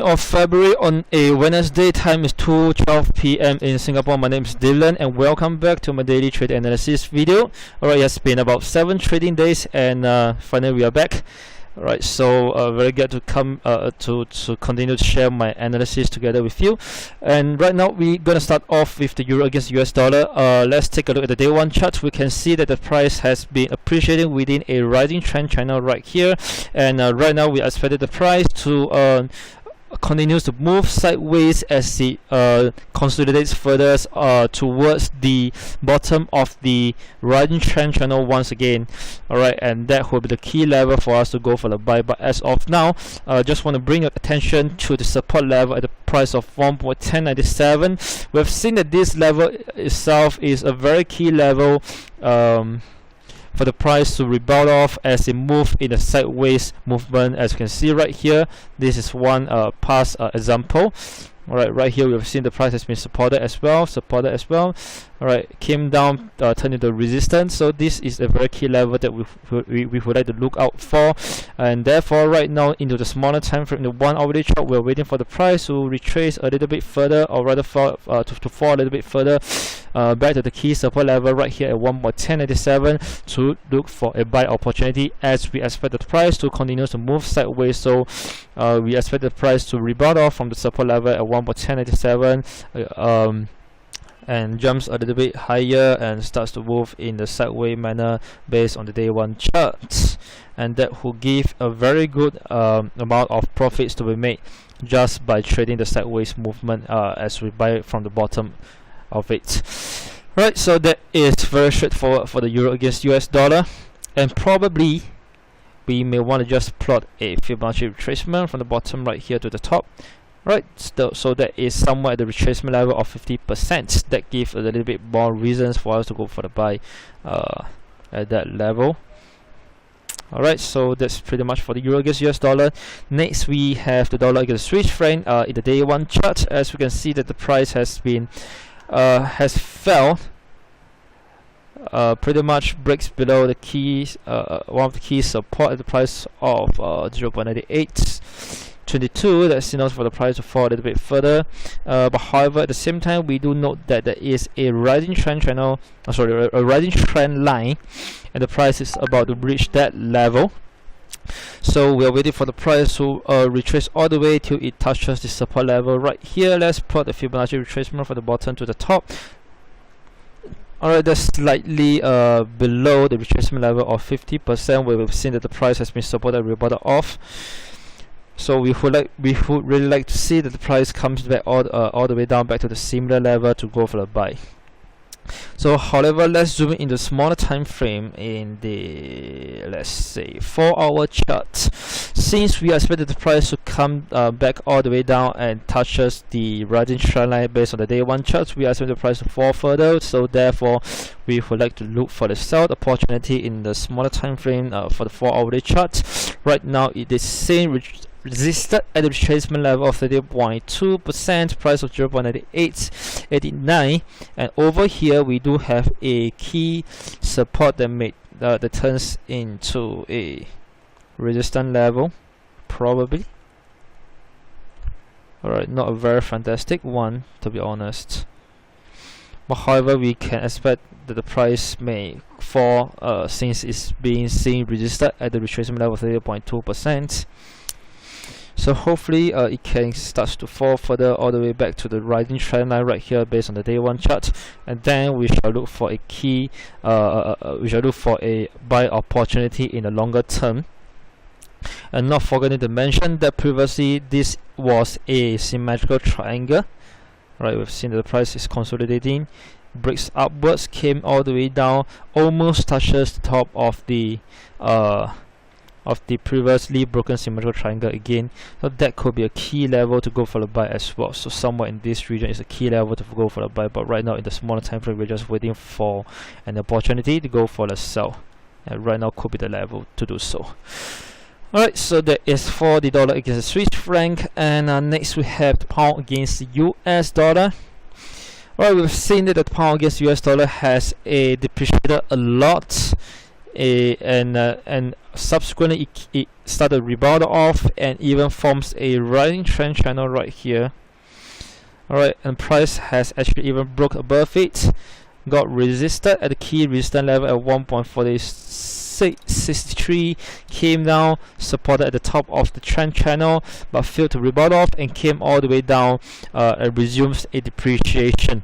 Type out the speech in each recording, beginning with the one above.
of February on a Wednesday. Time is 2:12 p.m. in Singapore. My name is Dylan and welcome back to my daily trade analysis video. Alright, it's been about 7 trading days and finally we are back. Alright, so very glad to come to continue to share my analysis together with you. And right now we're gonna start off with the euro against US dollar. Let's take a look at the day one chart. We can see that the price has been appreciating within a rising trend channel right here, and right now we expected the price to continues to move sideways as it consolidates further towards the bottom of the rising trend channel once again. Alright, and that will be the key level for us to go for the buy. But as of now, just want to bring your attention to the support level at the price of 1.1097. We've seen that this level itself is a very key level for the price to rebound off as it move in a sideways movement. As you can see right here, this is one past example. Alright, right here we've seen the price has been supported as well. Alright, came down, turned into resistance. So this is a very key level that we would like to look out for, and therefore right now into the smaller time frame, the 1 hourly chart, we're waiting for the price to retrace a little bit further, or rather fall, to fall a little bit further back to the key support level right here at 1.1087 to look for a buy opportunity, as we expect the price to continue to move sideways. So we expect the price to rebound off from the support level at 1.1087 and jumps a little bit higher and starts to move in the sideways manner based on the day one chart, and that will give a very good amount of profits to be made just by trading the sideways movement as we buy it from the bottom of it. Right, so that is very straightforward for the euro against US dollar, and probably we may want to just plot a Fibonacci retracement from the bottom right here to the top. Right, so that is somewhere at the retracement level of 50%. That gives a little bit more reasons for us to go for the buy at that level. Alright, so that's pretty much for the euro against US dollar. Next we have the dollar against Swiss franc in the day one chart. As we can see that the price has been fell, pretty much breaks below the keys, one of the key support at the price of 0.9822. that signals for the price to fall a little bit further, but however at the same time we do note that there is a rising trend channel, a rising trend line, and the price is about to reach that level. So we are waiting for the price to retrace all the way till it touches the support level right here. Let's plot the Fibonacci retracement from the bottom to the top. Alright, that's slightly below the retracement level of 50%, where we've seen that the price has been supported and rebounded off. So we would really like to see that the price comes back all the way down back to the similar level to go for a buy. So however, let's zoom in the smaller time frame in the, let's say, 4-hour chart. Since we expected the price to come back all the way down and touches the rising trend line based on the day one charts, we expect the price to fall further. So therefore we would like to look for the sell opportunity in the smaller time frame for the 4-hourly chart. Right now it is saying resisted at the retracement level of 30.2%, price of 0.9889, and over here we do have a key support that made that turns into a resistance level, probably. Alright, not a very fantastic one to be honest, but however we can expect that the price may fall since it's being seen resisted at the retracement level of 30.2%. So hopefully it can start to fall further all the way back to the rising trend line right here based on the day one chart, and then we shall look for a key we shall look for a buy opportunity in the longer term. And not forgetting to mention that previously this was a symmetrical triangle. Right, we've seen that the price is consolidating, breaks upwards, came all the way down, almost touches the top of the previously broken symmetrical triangle again. So that could be a key level to go for the buy as well. So somewhere in this region is a key level to go for the buy, but right now in the smaller time frame we're just waiting for an opportunity to go for the sell, and right now could be the level to do so. Alright, so that is for the dollar against the Swiss franc, and next we have the pound against the US dollar. Alright, we've seen that the pound against US dollar has depreciated a lot and subsequently it started rebound off and even forms a rising trend channel right here. Alright, and price has actually even broke above it, got resisted at the key resistance level at 1.4663, came down, supported at the top of the trend channel, but failed to rebound off and came all the way down and resumes a depreciation.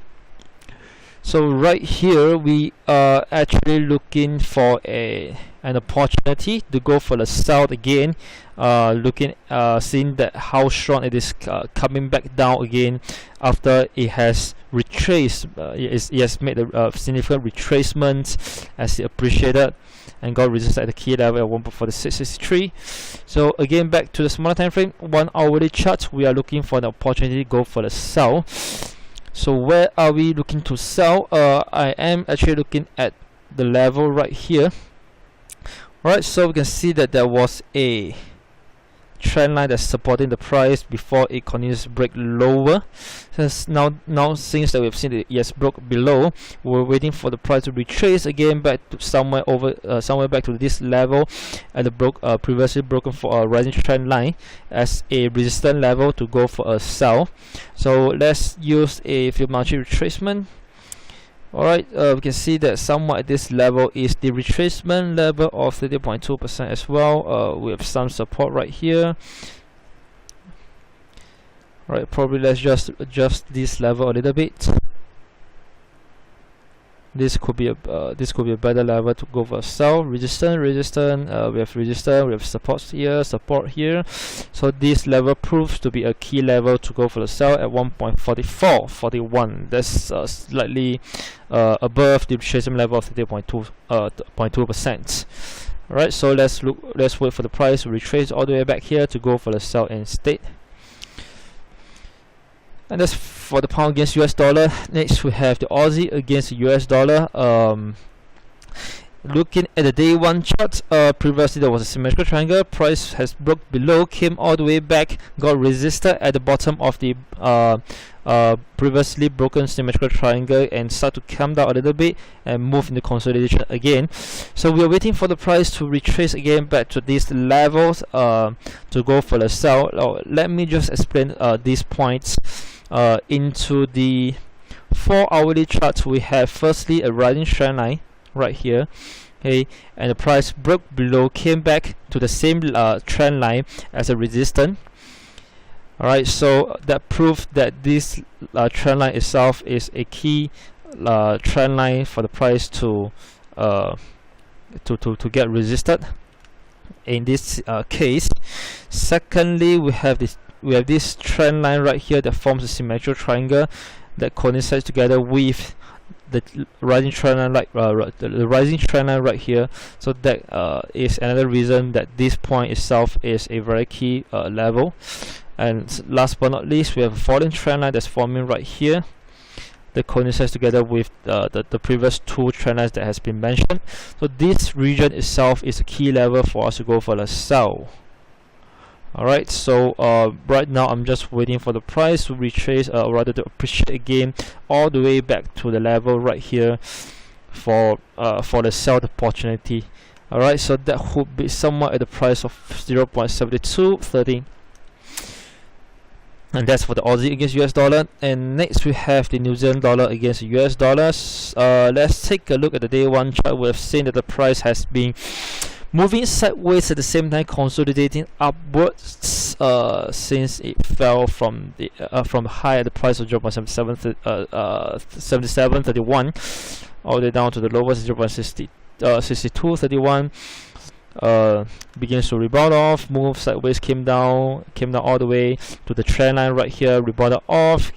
So right here we are actually looking for an opportunity to go for the sell again, seeing that how strong it is coming back down again after it has retraced. It has made a significant retracement as it appreciated and got resisted at the key level at 1.4663. So again, back to the smaller time frame, 1 hourly chart, we are looking for an opportunity to go for the sell. So where are we looking to sell? I am actually looking at the level right here. Alright, so we can see that there was a trend line that's supporting the price before it continues to break lower. Since now since that we've seen it has broke below, we're waiting for the price to retrace again back to somewhere back to this level, and the previously broken for a rising trend line as a resistance level to go for a sell. So let's use a Fibonacci retracement. Alright, we can see that somewhat at this level is the retracement level of 30.2% as well. We have some support right here. Alright, probably let's just adjust this level a little bit. This could be a better level to go for a sell. Resistance. We have resistance. We have support here. So this level proves to be a key level to go for the sell at 1.4441. That's slightly above the retracement level of 30.2%. Alright, so let's wait for the price to retrace all the way back here to go for the sell instead. And that's for the pound against US dollar. Next we have the Aussie against the US dollar. Looking at the day one chart, previously there was a symmetrical triangle. Price has broke below, came all the way back, got resisted at the bottom of the previously broken symmetrical triangle and start to come down a little bit and move into consolidation again. So we are waiting for the price to retrace again back to these levels to go for the sell. Let me just explain these points. Into the 4 hourly chart, we have firstly a rising trend line right here, okay, and the price broke below, came back to the same trend line as a resistance. Alright, so that proves that this trend line itself is a key trend line for the price to get resisted in this case. Secondly, we have this trend line right here that forms a symmetrical triangle that coincides together with the rising trend line, the rising trend line right here. So that is another reason that this point itself is a very key level. And last but not least, we have a falling trend line that's forming right here that coincides together with the previous two trend lines that has been mentioned. So this region itself is a key level for us to go for the sell. Alright, so right now I'm just waiting for the price to retrace, or rather to appreciate again all the way back to the level right here for the sell opportunity. Alright, so that would be somewhat at the price of 0.7230. And that's for the Aussie against US dollar. And next we have the New Zealand dollar against the US dollars. Let's take a look at the day one chart. We have seen that the price has been moving sideways at the same time consolidating upwards since it fell from the high at the price of 0.7731 all the way down to the lowest 0.6231. Begins to rebound off, move sideways, came down all the way to the trend line right here, rebounded off.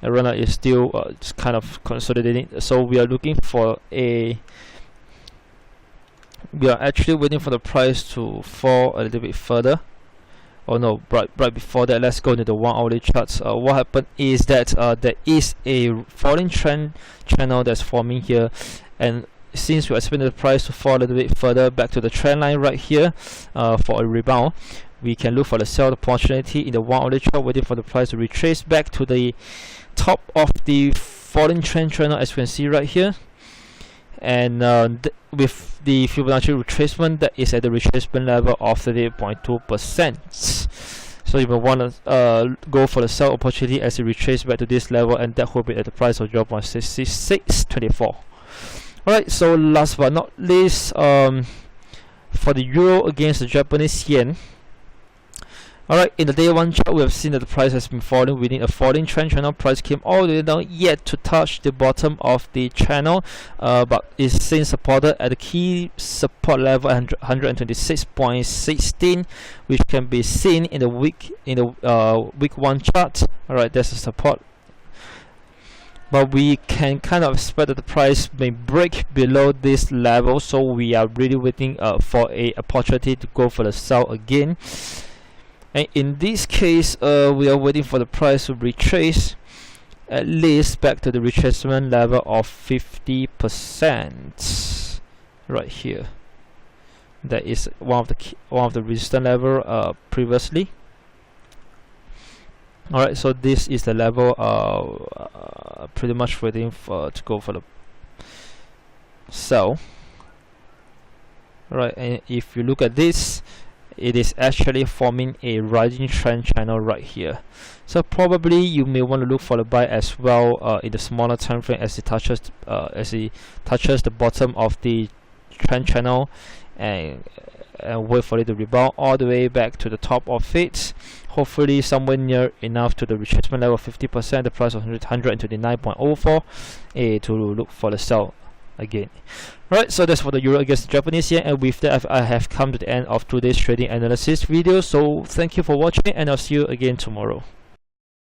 The runner is still just kind of consolidating. So we are looking for we are actually waiting for the price to fall a little bit further. Oh no, right before that, let's go into the 1 hourly charts. What happened is that there is a falling trend channel that's forming here, and since we expect the price to fall a little bit further back to the trend line right here for a rebound, we can look for the sell opportunity in the 1 hourly chart, waiting for the price to retrace back to the top of the falling trend channel, as you can see right here. and with the Fibonacci retracement that is at the retracement level of 38.2%. So you may want to go for the sell opportunity as it retraces back to this level, and that will be at the price of 0.6624. Alright, so last but not least, for the euro against the Japanese yen. Alright, in the day one chart, we have seen that the price has been falling within a falling trend channel. Price came all the way down, yet to touch the bottom of the channel, but is since supported at the key support level 126.16, which can be seen in the week one chart. Alright, that's the support. But we can kind of expect that the price may break below this level, so we are really waiting for a opportunity to go for the sell again. And in this case, we are waiting for the price to retrace at least back to the retracement level of 50% right here. That is one of the resistance level previously. Alright, so this is the level pretty much waiting to go for the sell. Alright, and if you look at this, it is actually forming a rising trend channel right here. So probably you may want to look for the buy as well in the smaller time frame as it touches the bottom of the trend channel, and wait for it to rebound all the way back to the top of it, hopefully somewhere near enough to the retracement level of 50%, the price of 129.04, to look for the sell again. Right, so that's for the euro against the Japanese yen, and with that I have come to the end of today's trading analysis video. So thank you for watching, and I'll see you again tomorrow.